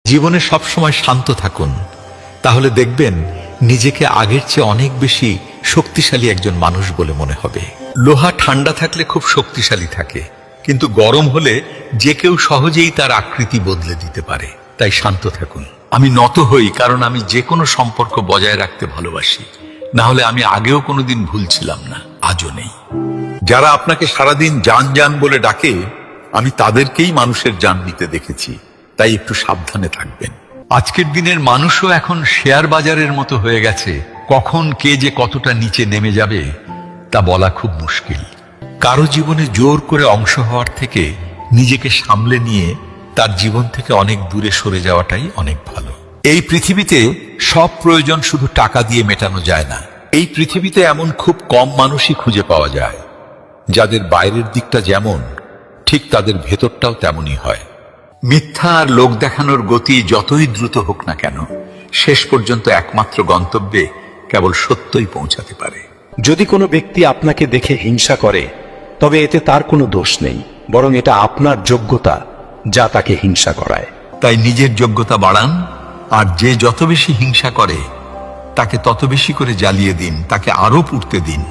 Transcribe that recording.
জীবনে সবসময় শান্ত থাকুন, তাহলে দেখবেন নিজেকে আগের চেয়ে অনেক বেশি শক্তিশালী একজন মানুষ বলে মনে হবে। লোহা ঠান্ডা থাকলে খুব শক্তিশালী থাকে, কিন্তু গরম হলে যে কেউ সহজেই তার আকৃতি বদলে দিতে পারে। তাই শান্ত থাকুন। আমি নত হই কারণ আমি যে কোনো সম্পর্ক বজায় রাখতে ভালোবাসি, না হলে আমি আগেও কোনোদিন ভুল ছিলাম না, আজও নেই। যারা আপনাকে সারাদিন জান জান বলে ডাকে, আমি তাদেরকেই মানুষের জান নিতে দেখেছি, তাই একটু সাবধানে থাকবেন। আজকের দিনের মানুষও এখন শেয়ার বাজারের মতো হয়ে গেছে, কখন কে যে কতটা নিচে নেমে যাবে তা বলা খুব মুশকিল। কারো জীবনে জোর করে অংশ হওয়ার থেকে নিজেকে সামলে নিয়ে তার জীবন থেকে অনেক দূরে সরে যাওয়াটাই অনেক ভালো। এই পৃথিবীতে সব প্রয়োজন শুধু টাকা দিয়ে মেটানো যায় না। এই পৃথিবীতে এমন খুব কম মানুষই খুঁজে পাওয়া যায় যাদের বাইরের দিকটা যেমন, ঠিক তাদের ভেতরটাও তেমনই হয়। মিথ্যা আর লোক দেখানোর গতি যতই দ্রুত হোক না কেন, শেষ পর্যন্ত একমাত্র গন্তব্যে কেবল সত্যই পৌঁছাতে পারে। যদি কোনো ব্যক্তি আপনাকে দেখে হিংসা করে, তবে এতে তার কোনো দোষ নেই, বরং এটা আপনার যোগ্যতা যা তাকে হিংসা করায়। তাই নিজের যোগ্যতা বাড়ান, আর যে যত বেশি হিংসা করে তাকে তত বেশি করে জ্বালিয়ে দিন, তাকে আরো পুড়তে দিন।